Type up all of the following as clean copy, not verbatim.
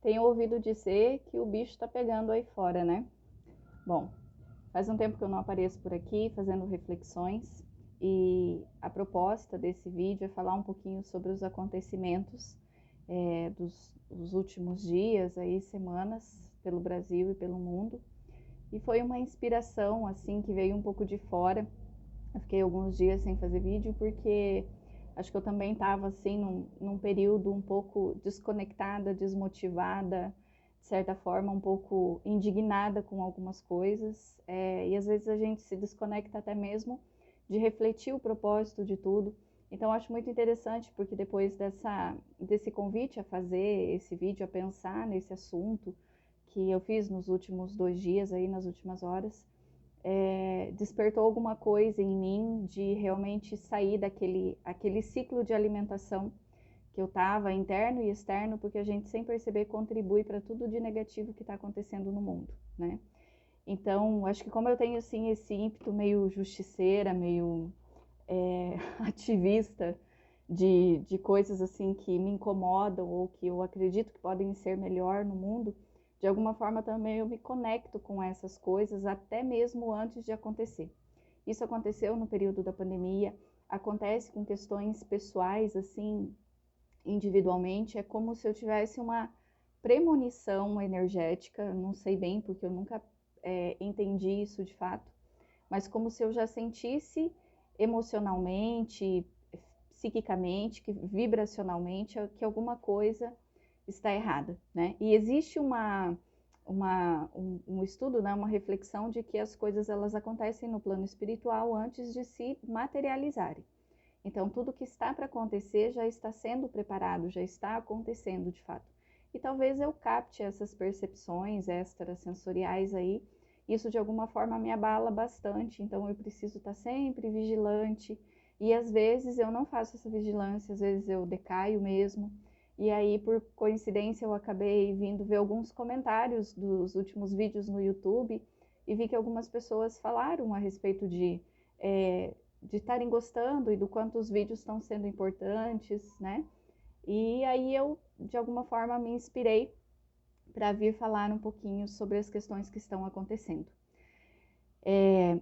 Tenho ouvido dizer que o bicho está pegando aí fora, né? Bom, faz um tempo que eu não apareço por aqui fazendo reflexões e a proposta desse vídeo é falar um pouquinho sobre os acontecimentos dos últimos dias, aí, semanas, pelo Brasil e pelo mundo. E foi uma inspiração, assim, que veio um pouco de fora. Eu fiquei alguns dias sem fazer vídeo porque acho que eu também estava assim num período um pouco desconectada, desmotivada, de certa forma um pouco indignada com algumas coisas. E às vezes a gente se desconecta até mesmo de refletir o propósito de tudo. Então acho muito interessante porque depois desse convite a fazer esse vídeo, a pensar nesse assunto que eu fiz nos últimos 2 dias, aí nas últimas horas, despertou alguma coisa em mim de realmente sair aquele ciclo de alimentação que eu estava, interno e externo, porque a gente, sem perceber, contribui para tudo de negativo que está acontecendo no mundo, né? Então, acho que como eu tenho, assim, esse ímpeto meio justiceira, meio ativista de coisas, assim, que me incomodam ou que eu acredito que podem ser melhor no mundo, de alguma forma também eu me conecto com essas coisas até mesmo antes de acontecer. Isso aconteceu no período da pandemia, acontece com questões pessoais, assim, individualmente. É como se eu tivesse uma premonição energética, não sei bem porque eu nunca entendi isso de fato, mas como se eu já sentisse emocionalmente, psiquicamente, vibracionalmente, que alguma coisa está errada, né? E existe um estudo, né, uma reflexão de que as coisas elas acontecem no plano espiritual antes de se materializarem. Então, tudo que está para acontecer já está sendo preparado, já está acontecendo de fato. E talvez eu capte essas percepções extrasensoriais aí. Isso de alguma forma me abala bastante, então eu preciso estar sempre vigilante. E às vezes eu não faço essa vigilância, às vezes eu decaio mesmo. E aí, por coincidência, eu acabei vindo ver alguns comentários dos últimos vídeos no YouTube e vi que algumas pessoas falaram a respeito de estarem gostando e do quanto os vídeos estão sendo importantes, né? E aí eu, de alguma forma, me inspirei para vir falar um pouquinho sobre as questões que estão acontecendo.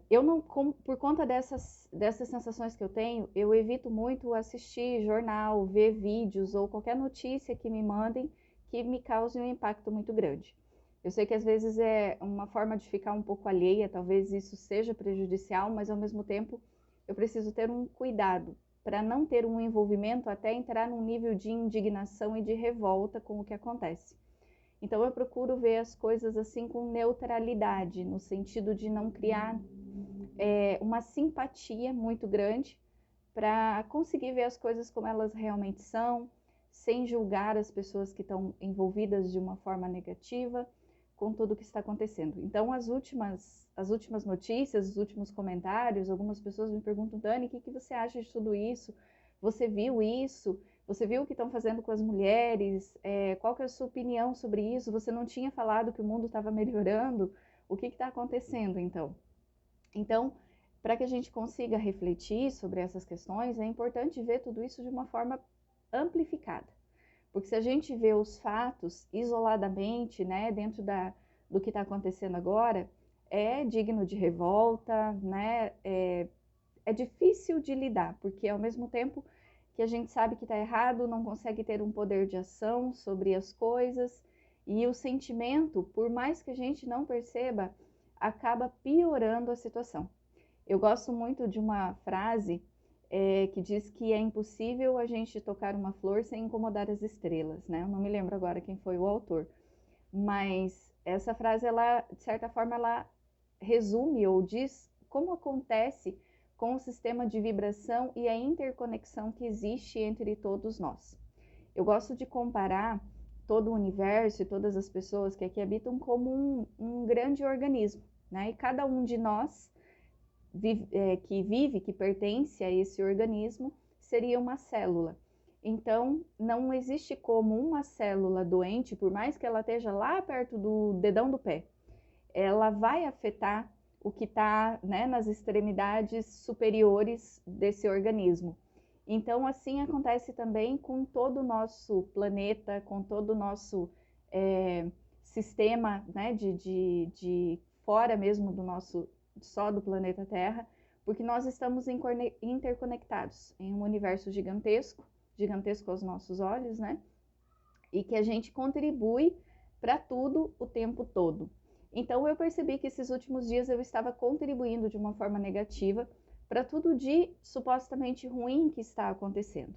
Eu não, por conta dessas sensações que eu tenho, eu evito muito assistir jornal, ver vídeos ou qualquer notícia que me mandem que me cause um impacto muito grande. Eu sei que às vezes é uma forma de ficar um pouco alheia, talvez isso seja prejudicial, mas ao mesmo tempo eu preciso ter um cuidado para não ter um envolvimento até entrar num nível de indignação e de revolta com o que acontece. Então eu procuro ver as coisas assim com neutralidade, no sentido de não criar uma simpatia muito grande, para conseguir ver as coisas como elas realmente são, sem julgar as pessoas que estão envolvidas de uma forma negativa com tudo o que está acontecendo. Então as últimas notícias, os últimos comentários, algumas pessoas me perguntam: Dani, o que você acha de tudo isso? Você viu isso? Você viu o que estão fazendo com as mulheres? Qual que é a sua opinião sobre isso? Você não tinha falado que o mundo estava melhorando? O que está acontecendo, então? Então, para que a gente consiga refletir sobre essas questões, é importante ver tudo isso de uma forma amplificada. Porque se a gente vê os fatos isoladamente, né, dentro do que está acontecendo agora, é digno de revolta, né? É difícil de lidar, porque ao mesmo tempo que a gente sabe que está errado, não consegue ter um poder de ação sobre as coisas, e o sentimento, por mais que a gente não perceba, acaba piorando a situação. Eu gosto muito de uma frase que diz que é impossível a gente tocar uma flor sem incomodar as estrelas, né? Eu não me lembro agora quem foi o autor, mas essa frase, ela, de certa forma, ela resume ou diz como acontece com o sistema de vibração e a interconexão que existe entre todos nós. Eu gosto de comparar todo o universo e todas as pessoas que aqui habitam como um grande organismo, né? E cada um de nós que pertence a esse organismo, seria uma célula. Então, não existe como uma célula doente, por mais que ela esteja lá perto do dedão do pé, ela vai afetar o que está, né, nas extremidades superiores desse organismo. Então, assim acontece também com todo o nosso planeta, com todo o nosso sistema, né, de fora mesmo do nosso, só do planeta Terra, porque nós estamos interconectados em um universo gigantesco, gigantesco aos nossos olhos, né? E que a gente contribui para tudo o tempo todo. Então eu percebi que esses últimos dias eu estava contribuindo de uma forma negativa para tudo de supostamente ruim que está acontecendo.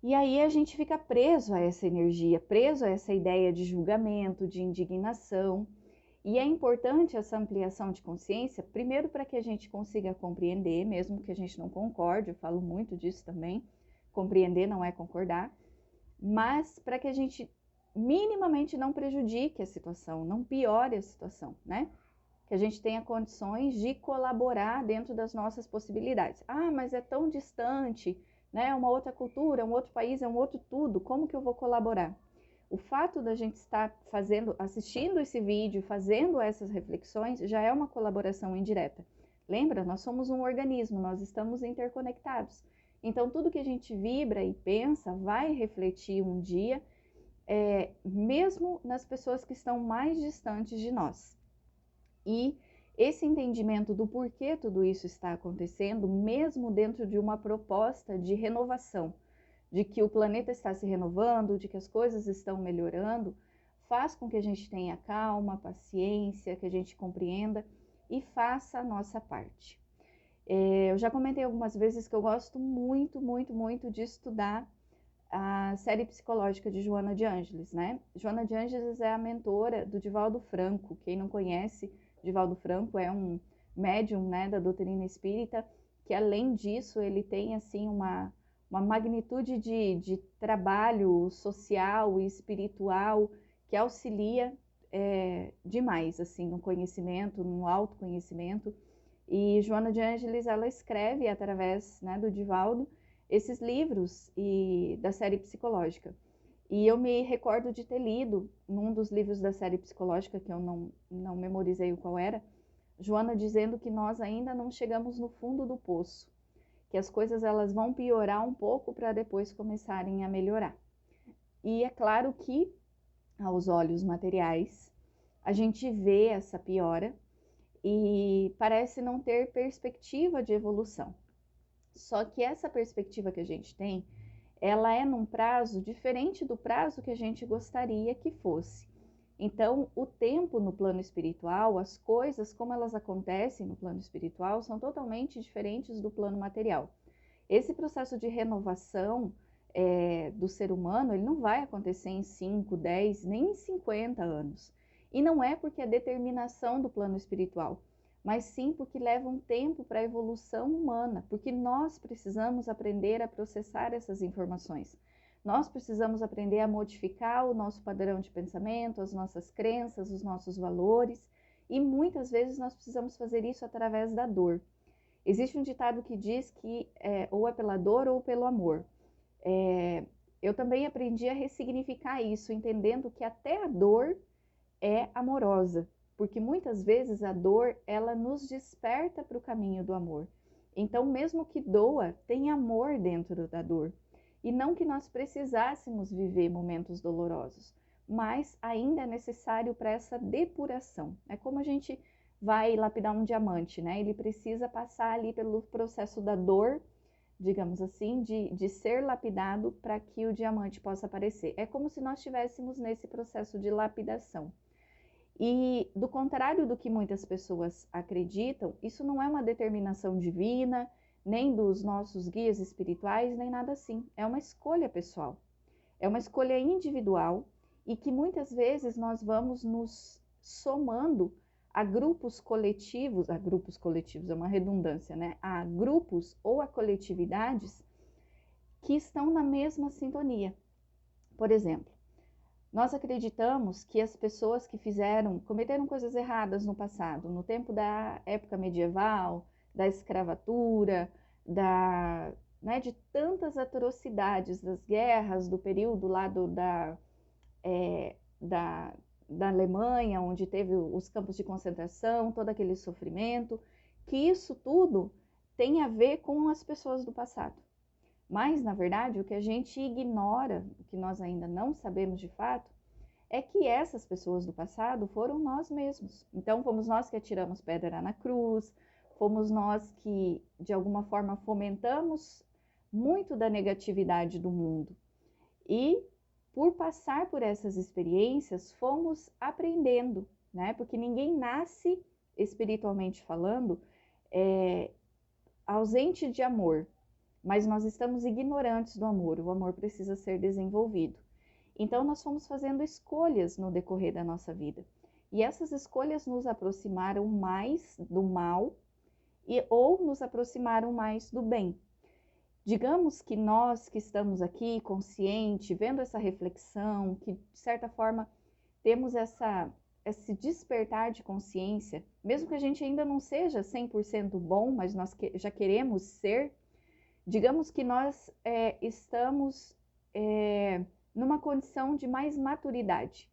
E aí a gente fica preso a essa energia, preso a essa ideia de julgamento, de indignação. E é importante essa ampliação de consciência, primeiro para que a gente consiga compreender, mesmo que a gente não concorde, eu falo muito disso também, compreender não é concordar, mas para que a gente minimamente não prejudique a situação, não piore a situação, né? Que a gente tenha condições de colaborar dentro das nossas possibilidades. Ah, mas é tão distante, né? Uma outra cultura, um outro país, é um outro tudo, como que eu vou colaborar? O fato da gente estar assistindo esse vídeo, fazendo essas reflexões, já é uma colaboração indireta. Lembra? Nós somos um organismo, nós estamos interconectados. Então, tudo que a gente vibra e pensa vai refletir um dia, mesmo nas pessoas que estão mais distantes de nós. E esse entendimento do porquê tudo isso está acontecendo, mesmo dentro de uma proposta de renovação, de que o planeta está se renovando, de que as coisas estão melhorando, faz com que a gente tenha calma, paciência, que a gente compreenda e faça a nossa parte. Eu já comentei algumas vezes que eu gosto muito, muito, muito de estudar a série psicológica de Joana de Ângeles, né? Joana de Ângeles é a mentora do Divaldo Franco. Quem não conhece, Divaldo Franco é um médium, né, da doutrina espírita, que além disso ele tem assim uma magnitude de trabalho social e espiritual que auxilia demais assim no conhecimento, no autoconhecimento. E Joana de Ângeles, ela escreve através, né, do Divaldo esses livros da série psicológica. E eu me recordo de ter lido num dos livros da série psicológica, que eu não memorizei o qual era, Joana dizendo que nós ainda não chegamos no fundo do poço, que as coisas elas vão piorar um pouco para depois começarem a melhorar. E é claro que, aos olhos materiais, a gente vê essa piora e parece não ter perspectiva de evolução. Só que essa perspectiva que a gente tem, ela é num prazo diferente do prazo que a gente gostaria que fosse. Então, o tempo no plano espiritual, as coisas como elas acontecem no plano espiritual, são totalmente diferentes do plano material. Esse processo de renovação do ser humano, ele não vai acontecer em 5, 10, nem em 50 anos. E não é porque é determinação do plano espiritual, mas sim porque leva um tempo para a evolução humana, porque nós precisamos aprender a processar essas informações. Nós precisamos aprender a modificar o nosso padrão de pensamento, as nossas crenças, os nossos valores, e muitas vezes nós precisamos fazer isso através da dor. Existe um ditado que diz que ou é pela dor ou pelo amor. Eu também aprendi a ressignificar isso, entendendo que até a dor é amorosa, porque muitas vezes a dor, ela nos desperta para o caminho do amor. Então, mesmo que doa, tem amor dentro da dor. E não que nós precisássemos viver momentos dolorosos, mas ainda é necessário para essa depuração. É como a gente vai lapidar um diamante, né? Ele precisa passar ali pelo processo da dor, digamos assim, de ser lapidado para que o diamante possa aparecer. É como se nós estivéssemos nesse processo de lapidação. E do contrário do que muitas pessoas acreditam, isso não é uma determinação divina, nem dos nossos guias espirituais, nem nada assim. É uma escolha pessoal, é uma escolha individual e que muitas vezes nós vamos nos somando a grupos coletivos é uma redundância, né? A grupos ou a coletividades que estão na mesma sintonia. Por exemplo, nós acreditamos que as pessoas que cometeram coisas erradas no passado, no tempo da época medieval, da escravatura, de tantas atrocidades, das guerras, do período lá da Alemanha, onde teve os campos de concentração, todo aquele sofrimento, que isso tudo tem a ver com as pessoas do passado. Mas, na verdade, o que a gente ignora, o que nós ainda não sabemos de fato, é que essas pessoas do passado foram nós mesmos. Então, fomos nós que atiramos pedra na cruz, fomos nós que, de alguma forma, fomentamos muito da negatividade do mundo. E, por passar por essas experiências, fomos aprendendo, né? Porque ninguém nasce, espiritualmente falando, ausente de amor, mas nós estamos ignorantes do amor. O amor precisa ser desenvolvido. Então, nós fomos fazendo escolhas no decorrer da nossa vida. E essas escolhas nos aproximaram mais do mal ou nos aproximaram mais do bem. Digamos que nós que estamos aqui consciente, vendo essa reflexão, que de certa forma temos esse despertar de consciência, mesmo que a gente ainda não seja 100% bom, mas nós já queremos ser, digamos que nós estamos numa condição de mais maturidade,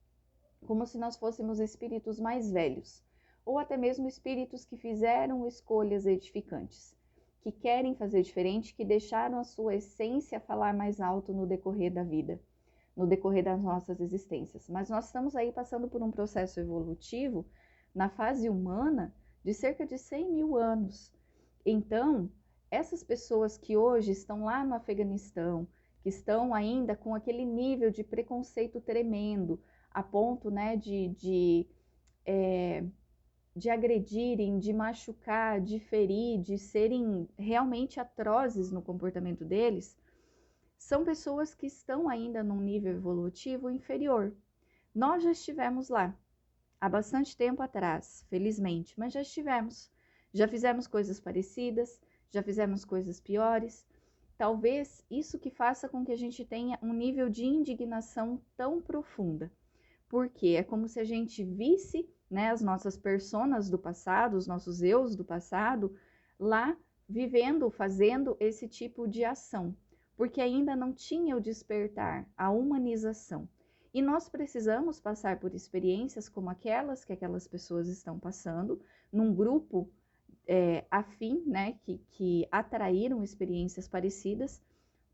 como se nós fôssemos espíritos mais velhos, ou até mesmo espíritos que fizeram escolhas edificantes, que querem fazer diferente, que deixaram a sua essência falar mais alto no decorrer da vida, no decorrer das nossas existências. Mas nós estamos aí passando por um processo evolutivo na fase humana de cerca de 100 mil anos. Então, essas pessoas que hoje estão lá no Afeganistão, que estão ainda com aquele nível de preconceito tremendo, a ponto, né, de agredirem, de machucar, de ferir, de serem realmente atrozes no comportamento deles, são pessoas que estão ainda num nível evolutivo inferior. Nós já estivemos lá, há bastante tempo atrás, felizmente, mas já estivemos. Já fizemos coisas parecidas, já fizemos coisas piores. Talvez isso que faça com que a gente tenha um nível de indignação tão profunda. Porque é como se a gente visse, né, as nossas personas do passado, os nossos eus do passado, lá vivendo, fazendo esse tipo de ação. Porque ainda não tinha o despertar, a humanização. E nós precisamos passar por experiências como aquelas que aquelas pessoas estão passando, num grupo afim, né, que atraíram experiências parecidas,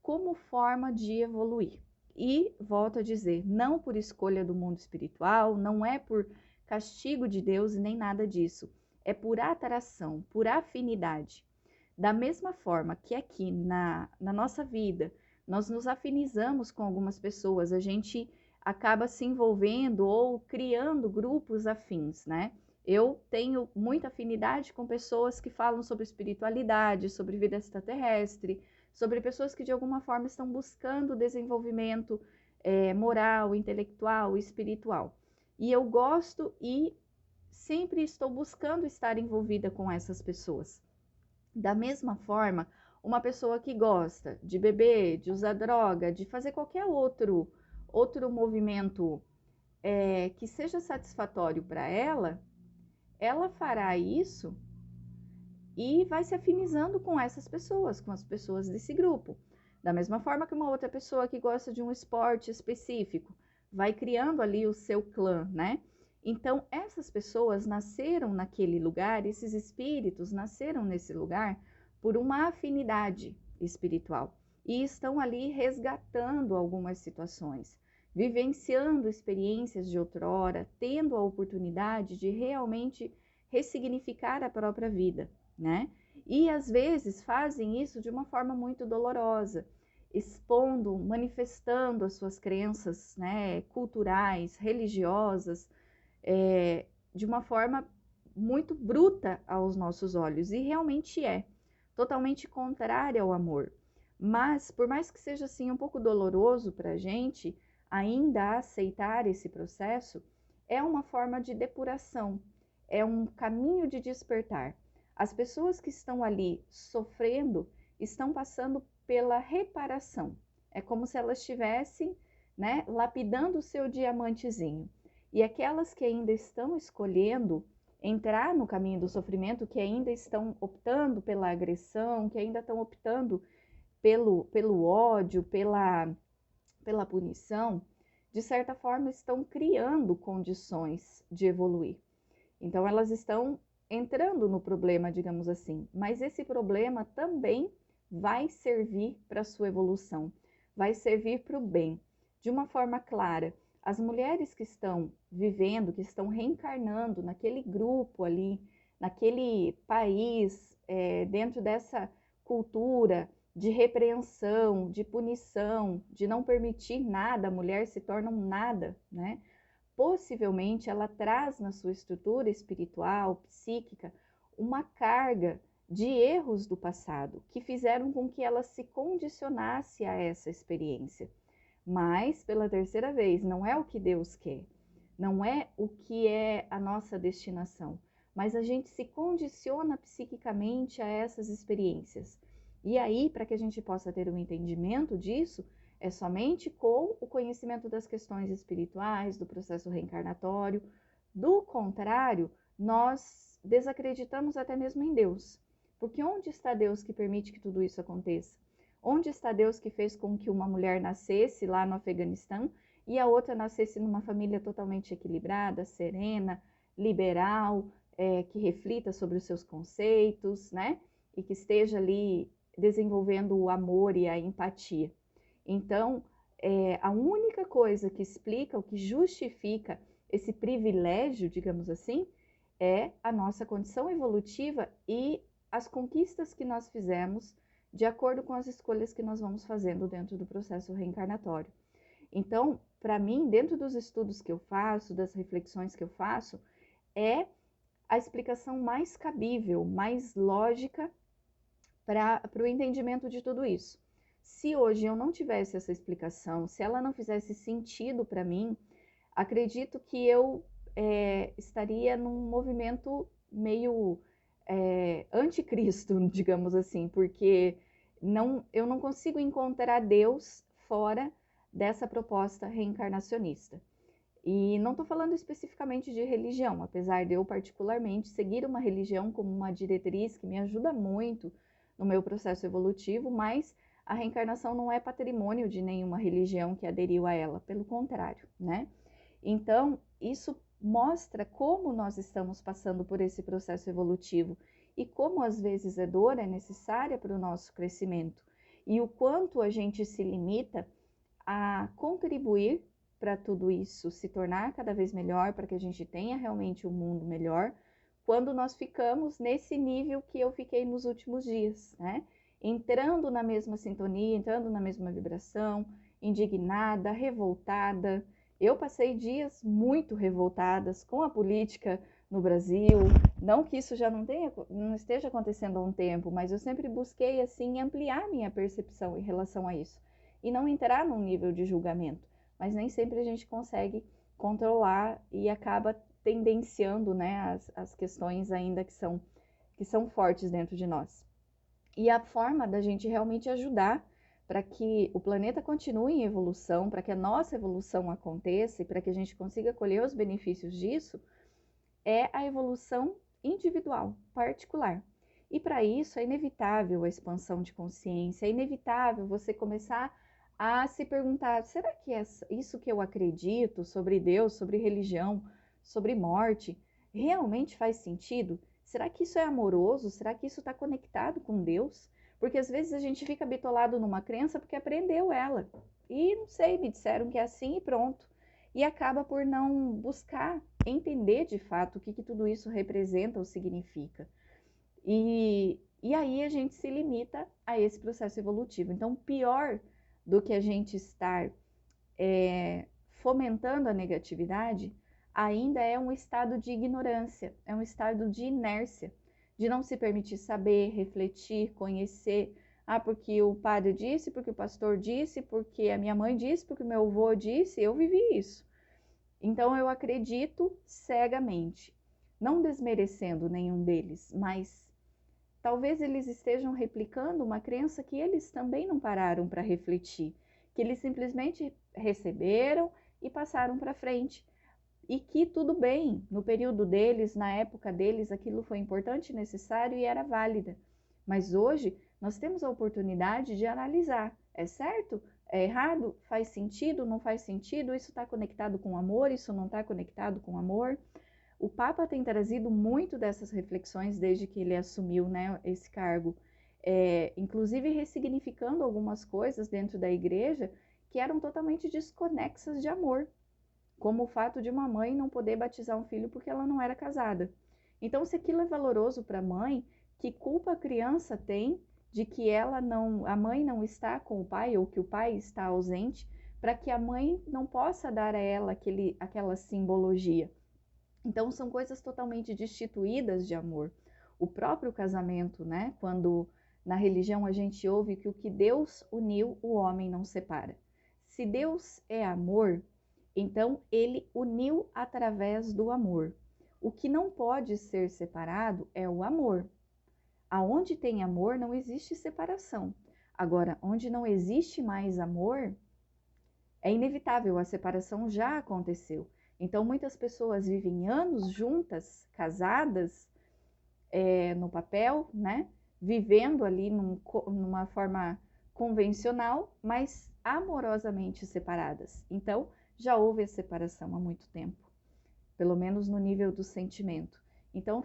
como forma de evoluir. E, volto a dizer, não por escolha do mundo espiritual, não é por castigo de Deus e nem nada disso. É por atração, por afinidade. Da mesma forma que aqui na nossa vida, nós nos afinizamos com algumas pessoas, a gente acaba se envolvendo ou criando grupos afins, né? Eu tenho muita afinidade com pessoas que falam sobre espiritualidade, sobre vida extraterrestre, sobre pessoas que de alguma forma estão buscando desenvolvimento moral, intelectual, espiritual. E eu gosto e sempre estou buscando estar envolvida com essas pessoas. Da mesma forma, uma pessoa que gosta de beber, de usar droga, de fazer qualquer outro movimento que seja satisfatório para ela fará isso e vai se afinizando com essas pessoas, com as pessoas desse grupo. Da mesma forma que uma outra pessoa que gosta de um esporte específico, vai criando ali o seu clã, né? Então, essas pessoas nasceram naquele lugar, esses espíritos nasceram nesse lugar por uma afinidade espiritual e estão ali resgatando algumas situações, vivenciando experiências de outrora, tendo a oportunidade de realmente ressignificar a própria vida, né? E às vezes fazem isso de uma forma muito dolorosa, expondo, manifestando as suas crenças, né, culturais, religiosas, de uma forma muito bruta aos nossos olhos, e realmente é totalmente contrária ao amor. Mas, por mais que seja assim um pouco doloroso para a gente ainda aceitar esse processo, é uma forma de depuração, é um caminho de despertar. As pessoas que estão ali sofrendo estão passando pela reparação. É como se elas estivessem, né, lapidando o seu diamantezinho. E aquelas que ainda estão escolhendo entrar no caminho do sofrimento, que ainda estão optando pela agressão, que ainda estão optando pelo ódio, pela punição, de certa forma estão criando condições de evoluir. Então elas estão entrando no problema, digamos assim, mas esse problema também vai servir para a sua evolução, vai servir para o bem, de uma forma clara. As mulheres que estão vivendo, que estão reencarnando naquele grupo ali, naquele país, dentro dessa cultura de repreensão, de punição, de não permitir nada, a mulher se torna um nada, né? Possivelmente ela traz na sua estrutura espiritual, psíquica, uma carga de erros do passado que fizeram com que ela se condicionasse a essa experiência. Mas, pela terceira vez, não é o que Deus quer, não é o que é a nossa destinação, mas a gente se condiciona psiquicamente a essas experiências. E aí, para que a gente possa ter um entendimento disso, é somente com o conhecimento das questões espirituais, do processo reencarnatório. Do contrário, nós desacreditamos até mesmo em Deus. Porque onde está Deus que permite que tudo isso aconteça? Onde está Deus que fez com que uma mulher nascesse lá no Afeganistão e a outra nascesse numa família totalmente equilibrada, serena, liberal, que reflita sobre os seus conceitos, né? E que esteja ali desenvolvendo o amor e a empatia. Então, a única coisa que explica, o que justifica esse privilégio, digamos assim, é a nossa condição evolutiva e as conquistas que nós fizemos de acordo com as escolhas que nós vamos fazendo dentro do processo reencarnatório. Então, para mim, dentro dos estudos que eu faço, das reflexões que eu faço, é a explicação mais cabível, mais lógica para o entendimento de tudo isso. Se hoje eu não tivesse essa explicação, se ela não fizesse sentido para mim, acredito que eu estaria num movimento meio anticristo, digamos assim, porque eu não consigo encontrar Deus fora dessa proposta reencarnacionista. E não estou falando especificamente de religião, apesar de eu particularmente seguir uma religião como uma diretriz que me ajuda muito no meu processo evolutivo, mas a reencarnação não é patrimônio de nenhuma religião que aderiu a ela, pelo contrário, né? Então, isso mostra como nós estamos passando por esse processo evolutivo e como às vezes a dor é necessária para o nosso crescimento e o quanto a gente se limita a contribuir para tudo isso se tornar cada vez melhor, para que a gente tenha realmente um mundo melhor, quando nós ficamos nesse nível que eu fiquei nos últimos dias, né? Entrando na mesma sintonia, entrando na mesma vibração, indignada, revoltada. Eu passei dias muito revoltadas com a política no Brasil, não que isso já não esteja acontecendo há um tempo, mas eu sempre busquei assim ampliar minha percepção em relação a isso e não entrar num nível de julgamento, mas nem sempre a gente consegue controlar e acaba tendenciando, né, as questões ainda que são fortes dentro de nós. E a forma da gente realmente ajudar para que o planeta continue em evolução, para que a nossa evolução aconteça e para que a gente consiga colher os benefícios disso, é a evolução individual, particular. E para isso é inevitável a expansão de consciência, é inevitável você começar a se perguntar, será que isso que eu acredito sobre Deus, sobre religião, sobre morte, realmente faz sentido? Será que isso é amoroso? Será que isso está conectado com Deus? Porque às vezes a gente fica bitolado numa crença porque aprendeu ela. E não sei, me disseram que é assim e pronto. E acaba por não buscar entender de fato o que tudo isso representa ou significa. E aí a gente se limita a esse processo evolutivo. Então, pior do que a gente estar fomentando a negatividade, ainda é um estado de ignorância, é um estado de inércia, de não se permitir saber, refletir, conhecer. Ah, porque o padre disse, porque o pastor disse, porque a minha mãe disse, porque o meu avô disse, eu vivi isso. Então eu acredito cegamente, não desmerecendo nenhum deles, mas talvez eles estejam replicando uma crença que eles também não pararam para refletir, que eles simplesmente receberam e passaram para frente. E que tudo bem, no período deles, na época deles, aquilo foi importante, necessário e era válida. Mas hoje nós temos a oportunidade de analisar, é certo? É errado? Faz sentido? Não faz sentido? Isso está conectado com amor? Isso não está conectado com amor? O Papa tem trazido muito dessas reflexões desde que ele assumiu, né, esse cargo, inclusive ressignificando algumas coisas dentro da igreja que eram totalmente desconexas de amor. como o fato de uma mãe não poder batizar um filho porque ela não era casada. Então, se aquilo é valoroso para a mãe, que culpa a criança tem de que a mãe não está com o pai ou que o pai está ausente, para que a mãe não possa dar a ela aquela simbologia. Então, são coisas totalmente destituídas de amor. O próprio casamento, né? Quando na religião a gente ouve que o que Deus uniu, o homem não separa. Se Deus é amor, então ele uniu através do amor. O que não pode ser separado é o amor. Aonde tem amor, não existe separação. Agora, onde não existe mais amor, é inevitável, a separação já aconteceu. Então, muitas pessoas vivem anos juntas, casadas, no papel, né? Vivendo ali numa forma convencional, mas amorosamente separadas. Então, já houve a separação há muito tempo, pelo menos no nível do sentimento. Então,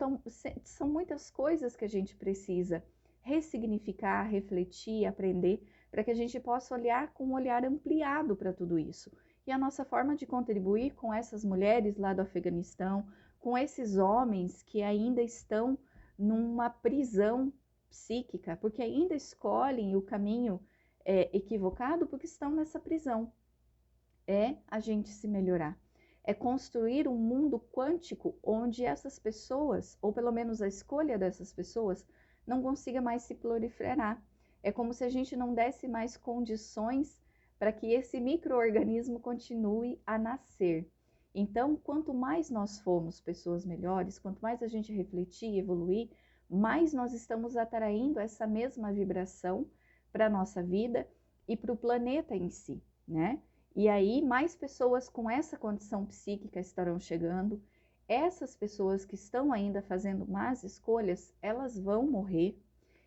são muitas coisas que a gente precisa ressignificar, refletir, aprender, para que a gente possa olhar com um olhar ampliado para tudo isso. E a nossa forma de contribuir com essas mulheres lá do Afeganistão, com esses homens que ainda estão numa prisão psíquica, porque ainda escolhem o caminho equivocado porque estão nessa prisão. É a gente se melhorar. É construir um mundo quântico onde essas pessoas, ou pelo menos a escolha dessas pessoas, não consiga mais se proliferar. É como se a gente não desse mais condições para que esse micro-organismo continue a nascer. Então, quanto mais nós formos pessoas melhores, quanto mais a gente refletir e evoluir, mais nós estamos atraindo essa mesma vibração para a nossa vida e para o planeta em si, né? E aí, mais pessoas com essa condição psíquica estarão chegando. Essas pessoas que estão ainda fazendo más escolhas, elas vão morrer.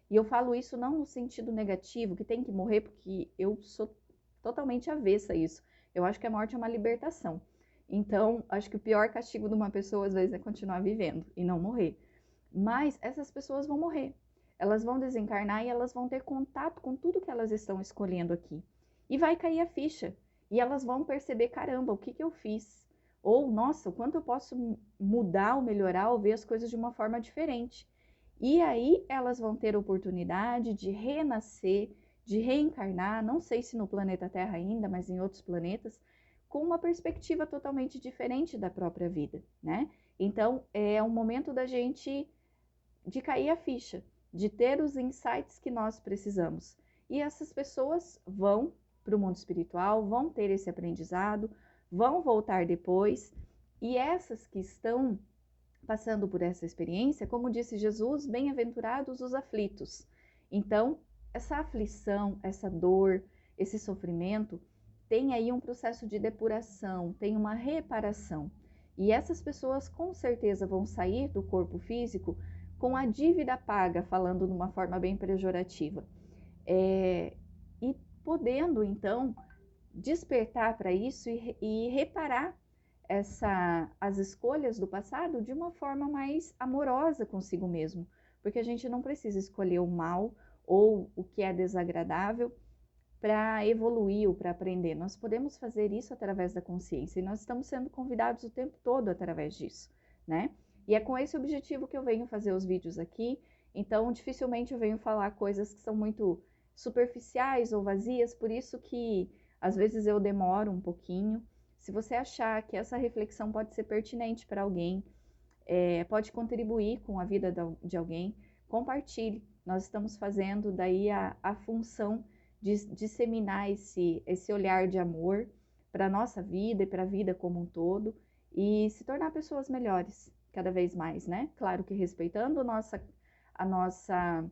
E eu falo isso não no sentido negativo, que tem que morrer, porque eu sou totalmente avessa a isso. Eu acho que a morte é uma libertação. Então, acho que o pior castigo de uma pessoa, às vezes, é continuar vivendo e não morrer. Mas essas pessoas vão morrer. Elas vão desencarnar e elas vão ter contato com tudo que elas estão escolhendo aqui. E vai cair a ficha. E elas vão perceber, caramba, o que eu fiz? Ou, nossa, o quanto eu posso mudar ou melhorar ou ver as coisas de uma forma diferente. E aí elas vão ter a oportunidade de renascer, de reencarnar, não sei se no planeta Terra ainda, mas em outros planetas, com uma perspectiva totalmente diferente da própria vida, né? Então, é um momento da gente de cair a ficha, de ter os insights que nós precisamos. E essas pessoas vão para o mundo espiritual, vão ter esse aprendizado, vão voltar depois, e essas que estão passando por essa experiência, como disse Jesus, bem-aventurados os aflitos. Então, essa aflição, essa dor, esse sofrimento, tem aí um processo de depuração, tem uma reparação. E essas pessoas com certeza vão sair do corpo físico com a dívida paga, falando de uma forma bem pejorativa. E podendo, então, despertar para isso e reparar as escolhas do passado de uma forma mais amorosa consigo mesmo. Porque a gente não precisa escolher o mal ou o que é desagradável para evoluir ou para aprender. Nós podemos fazer isso através da consciência e nós estamos sendo convidados o tempo todo através disso, né? E é com esse objetivo que eu venho fazer os vídeos aqui. Então, dificilmente eu venho falar coisas que são muito superficiais ou vazias, por isso que às vezes eu demoro um pouquinho. Se você achar que essa reflexão pode ser pertinente para alguém, pode contribuir com a vida de alguém, compartilhe. Nós estamos fazendo daí a função de disseminar esse olhar de amor para a nossa vida e para a vida como um todo e se tornar pessoas melhores cada vez mais, né? Claro que respeitando a nossa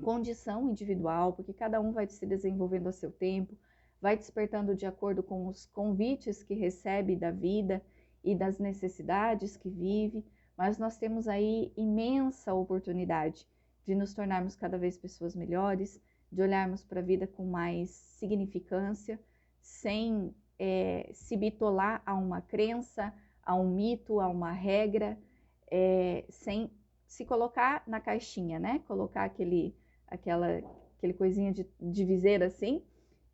condição individual, porque cada um vai se desenvolvendo a seu tempo, vai despertando de acordo com os convites que recebe da vida e das necessidades que vive, mas nós temos aí imensa oportunidade de nos tornarmos cada vez pessoas melhores, de olharmos para a vida com mais significância, sem se bitolar a uma crença, a um mito, a uma regra, sem se colocar na caixinha, né? Colocar aquele coisinha de viseira assim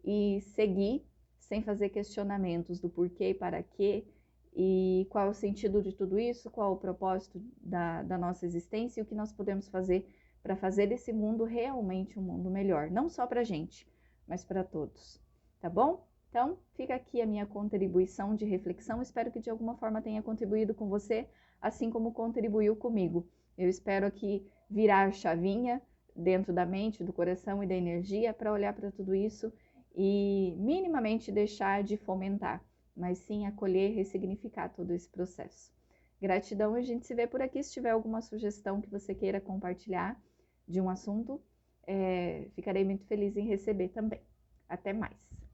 e seguir sem fazer questionamentos do porquê e para quê, e qual é o sentido de tudo isso, qual é o propósito da nossa existência e o que nós podemos fazer para fazer desse mundo realmente um mundo melhor, não só para a gente, mas para todos, tá bom? Então, fica aqui a minha contribuição de reflexão, espero que de alguma forma tenha contribuído com você, assim como contribuiu comigo. Eu espero aqui virar chavinha dentro da mente, do coração e da energia para olhar para tudo isso e minimamente deixar de fomentar, mas sim acolher e ressignificar todo esse processo. Gratidão, a gente se vê por aqui. Se tiver alguma sugestão que você queira compartilhar de um assunto, ficarei muito feliz em receber também. Até mais!